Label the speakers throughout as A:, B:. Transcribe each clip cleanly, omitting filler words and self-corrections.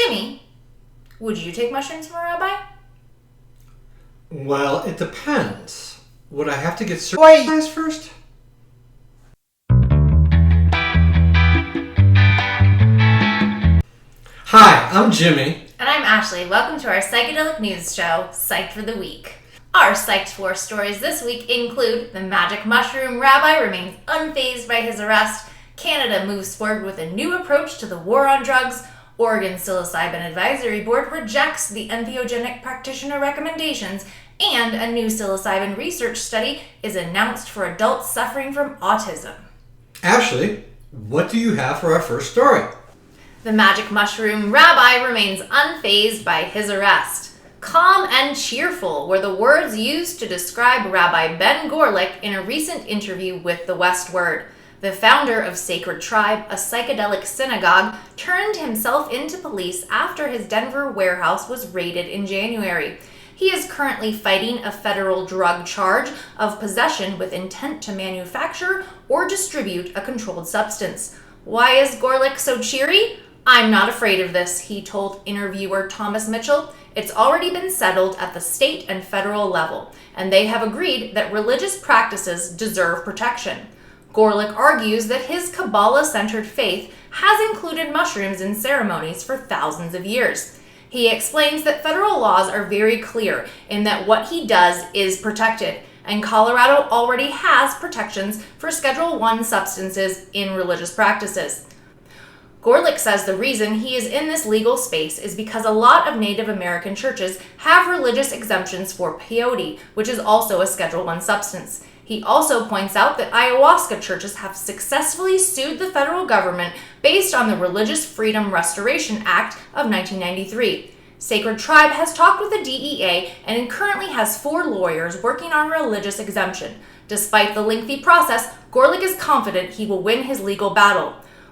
A: Jimmy, would you take mushrooms from a rabbi?
B: Well, it depends. Would I have to get circumcised first? Hi, I'm Jimmy.
A: And I'm Ashley. Welcome to our psychedelic news show, Psyched for the Week. Our Psyched 4 stories this week include the magic mushroom rabbi remains unfazed by his arrest, Canada moves forward with a new approach to the war on drugs, Oregon Psilocybin Advisory Board rejects the Entheogenic Practitioner recommendations, and a new psilocybin research study is announced for adults suffering from autism.
B: Ashley, what do you have for our first story?
A: The magic mushroom rabbi remains unfazed by his arrest. Calm and cheerful were the words used to describe Rabbi Ben Gorlick in a recent interview with The Westword. The founder of Sacred Tribe, a psychedelic synagogue, turned himself into police after his Denver warehouse was raided in January. He is currently fighting a federal drug charge of possession with intent to manufacture or distribute a controlled substance. Why is Gorlick so cheery? "I'm not afraid of this," he told interviewer Thomas Mitchell. "It's already been settled at the state and federal level, and they have agreed that religious practices deserve protection." Gorlick argues that his Kabbalah-centered faith has included mushrooms in ceremonies for thousands of years. He explains that federal laws are very clear in that what he does is protected, and Colorado already has protections for Schedule I substances in religious practices. Gorlick says the reason he is in this legal space is because a lot of Native American churches have religious exemptions for peyote, which is also a Schedule I substance. He also points out that ayahuasca churches have successfully sued the federal government based on the Religious Freedom Restoration Act of 1993. Sacred Tribe has talked with the DEA and currently has 4 lawyers working on religious exemption. Despite the lengthy process, Gorlick is confident he will win his legal battle.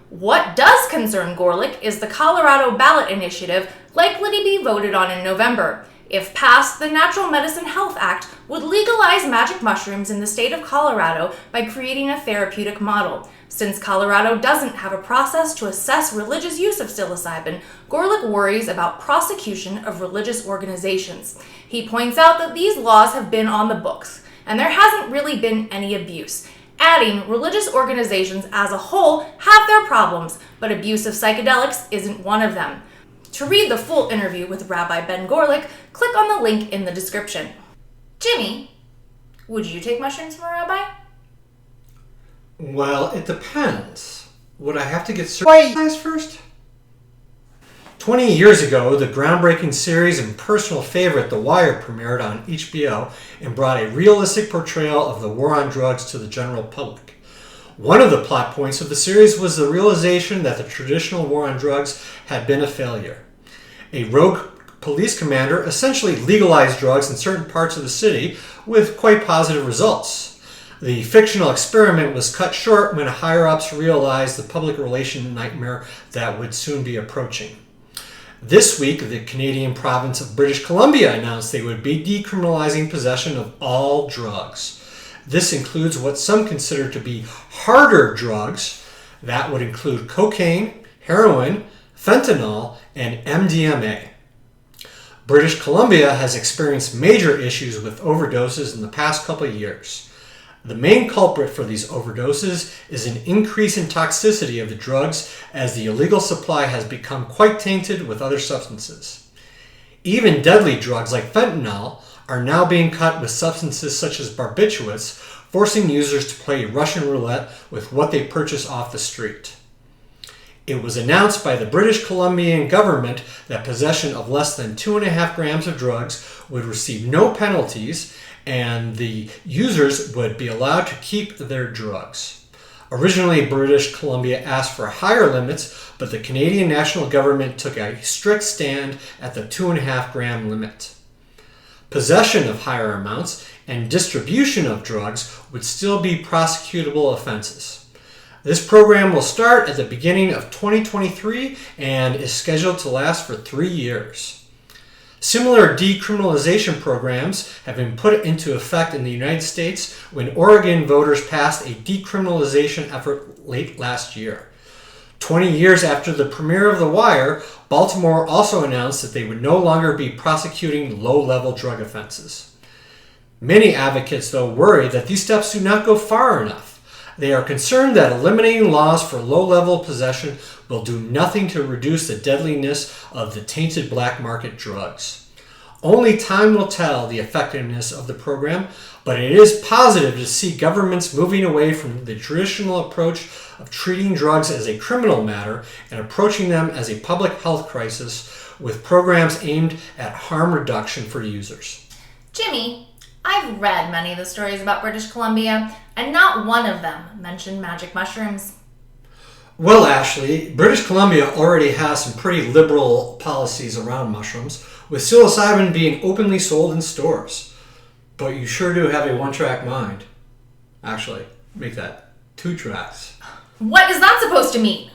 A: What does concern Gorlick is the Colorado ballot initiative likely to be voted on in November. If passed, the Natural Medicine Health Act would legalize magic mushrooms in the state of Colorado by creating a therapeutic model. Since Colorado doesn't have a process to assess religious use of psilocybin, Gorlick worries about prosecution of religious organizations. He points out that these laws have been on the books, and there hasn't really been any abuse. Adding, religious organizations as a whole have their problems, but abuse of psychedelics isn't one of them. To read the full interview with Rabbi Ben Gorlick, click on the link in the description. Jimmy, would you take mushrooms from a rabbi?
B: Well, it depends. Would I have to get circumcised first? 20 years ago, the groundbreaking series and personal favorite The Wire premiered on HBO and brought a realistic portrayal of the war on drugs to the general public. One of the plot points of the series was the realization that the traditional war on drugs had been a failure. A rogue police commander essentially legalized drugs in certain parts of the city with quite positive results. The fictional experiment was cut short when higher-ups realized the public relation nightmare that would soon be approaching. This week, the Canadian province of British Columbia announced they would be decriminalizing possession of all drugs. This includes what some consider to be harder drugs. That would include cocaine, heroin, fentanyl, and MDMA. British Columbia has experienced major issues with overdoses in the past couple of years. The main culprit for these overdoses is an increase in toxicity of the drugs as the illegal supply has become quite tainted with other substances. Even deadly drugs like fentanyl are now being cut with substances such as barbiturates, forcing users to play Russian roulette with what they purchase off the street. It was announced by the British Columbian government that possession of less than 2.5 grams of drugs would receive no penalties and the users would be allowed to keep their drugs. Originally, British Columbia asked for higher limits, but the Canadian national government took a strict stand at the 2.5 gram limit. Possession of higher amounts and distribution of drugs would still be prosecutable offenses. This program will start at the beginning of 2023 and is scheduled to last for 3 years. Similar decriminalization programs have been put into effect in the United States when Oregon voters passed a decriminalization effort late last year. 20 years after the premiere of The Wire, Baltimore also announced that they would no longer be prosecuting low-level drug offenses. Many advocates, though, worry that these steps do not go far enough. They are concerned that eliminating laws for low-level possession will do nothing to reduce the deadliness of the tainted black market drugs. Only time will tell the effectiveness of the program, but it is positive to see governments moving away from the traditional approach of treating drugs as a criminal matter and approaching them as a public health crisis with programs aimed at harm reduction for users.
A: Jimmy, I've read many of the stories about British Columbia, and not one of them mentioned magic mushrooms.
B: Well, Ashley, British Columbia already has some pretty liberal policies around mushrooms, with psilocybin being openly sold in stores. But you sure do have a one-track mind. Actually, make that 2 tracks.
A: What is that supposed to mean?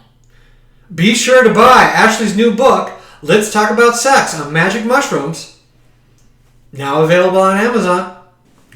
B: Be sure to buy Ashley's new book, Let's Talk About Sex on Magic Mushrooms. Now available on Amazon.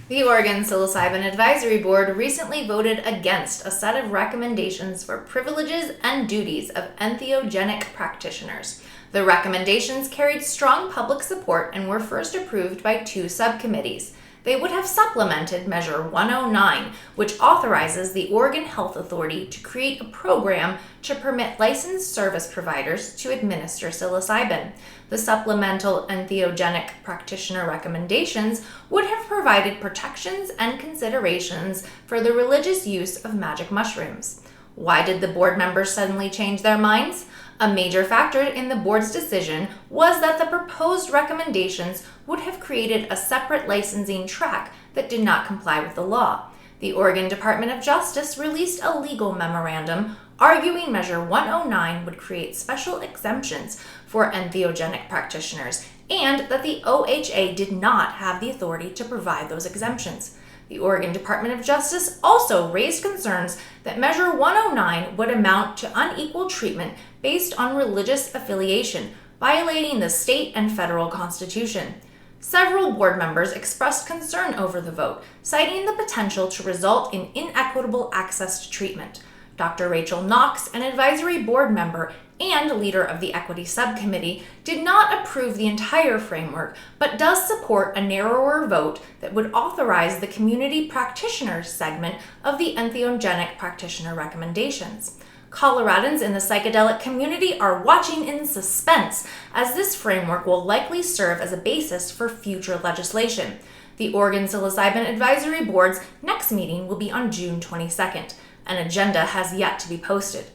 A: The Oregon Psilocybin Advisory Board recently voted against a set of recommendations for privileges and duties of entheogenic practitioners. The recommendations carried strong public support and were first approved by 2 subcommittees. They would have supplemented Measure 109, which authorizes the Oregon Health Authority to create a program to permit licensed service providers to administer psilocybin. The supplemental entheogenic practitioner recommendations would have provided protections and considerations for the religious use of magic mushrooms. Why did the board members suddenly change their minds? A major factor in the board's decision was that the proposed recommendations would have created a separate licensing track that did not comply with the law. The Oregon Department of Justice released a legal memorandum arguing Measure 109 would create special exemptions for entheogenic practitioners and that the OHA did not have the authority to provide those exemptions. The Oregon Department of Justice also raised concerns that Measure 109 would amount to unequal treatment based on religious affiliation, violating the state and federal constitution. Several board members expressed concern over the vote, citing the potential to result in inequitable access to treatment. Dr. Rachel Knox, an advisory board member and leader of the Equity Subcommittee, did not approve the entire framework, but does support a narrower vote that would authorize the community practitioners segment of the entheogenic practitioner recommendations. Coloradans in the psychedelic community are watching in suspense, as this framework will likely serve as a basis for future legislation. The Oregon Psilocybin Advisory Board's next meeting will be on June 22nd. An agenda has yet to be posted.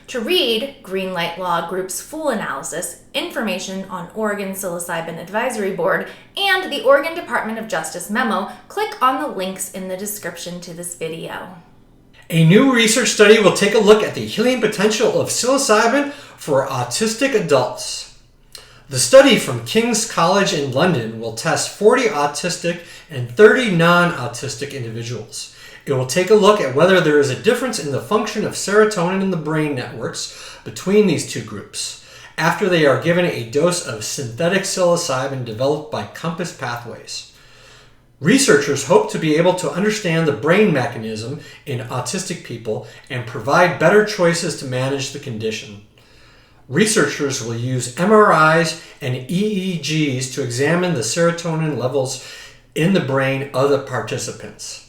A: To read Greenlight Law Group's full analysis, information on Oregon Psilocybin Advisory Board, and the Oregon Department of Justice memo, click on the links in the description to this video.
B: A new research study will take a look at the healing potential of psilocybin for autistic adults. The study from King's College in London will test 40 autistic and 30 non-autistic individuals. It will take a look at whether there is a difference in the function of serotonin in the brain networks between these 2 groups after they are given a dose of synthetic psilocybin developed by Compass Pathways. Researchers hope to be able to understand the brain mechanism in autistic people and provide better choices to manage the condition. Researchers will use MRIs and EEGs to examine the serotonin levels in the brain of the participants.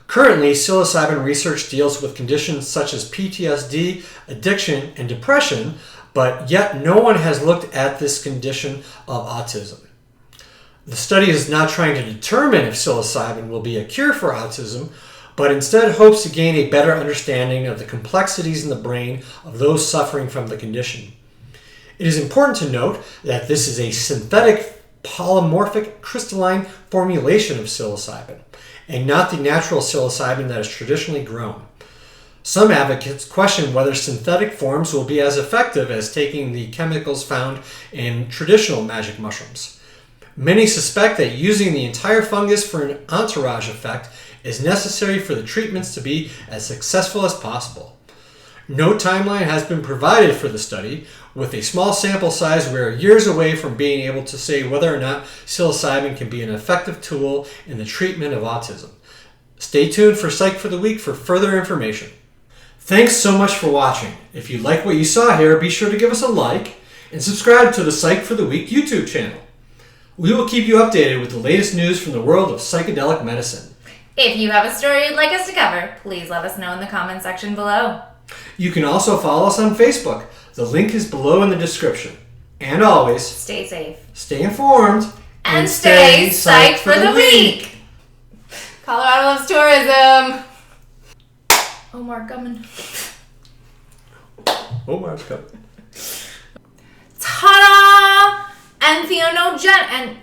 B: Currently, psilocybin research deals with conditions such as PTSD, addiction, and depression, but yet no one has looked at this condition of autism. The study is not trying to determine if psilocybin will be a cure for autism, but instead hopes to gain a better understanding of the complexities in the brain of those suffering from the condition. It is important to note that this is a synthetic polymorphic crystalline formulation of psilocybin, and not the natural psilocybin that is traditionally grown. Some advocates question whether synthetic forms will be as effective as taking the chemicals found in traditional magic mushrooms. Many suspect that using the entire fungus for an entourage effect is necessary for the treatments to be as successful as possible. No timeline has been provided for the study. With a small sample size, we are years away from being able to say whether or not psilocybin can be an effective tool in the treatment of autism. Stay tuned for Psyched for the Week for further information. Thanks so much for watching. If you like what you saw here, be sure to give us a like and subscribe to the Psych for the Week YouTube channel. We will keep you updated with the latest news from the world of psychedelic medicine.
A: If you have a story you'd like us to cover, please let us know in the comment section below.
B: You can also follow us on Facebook. The link is below in the description. And always,
A: Stay safe.
B: stay informed
A: And stay psyched for the week. Colorado loves tourism. Omar coming.
B: Omar's coming.
A: Ta-da! Entheogenic and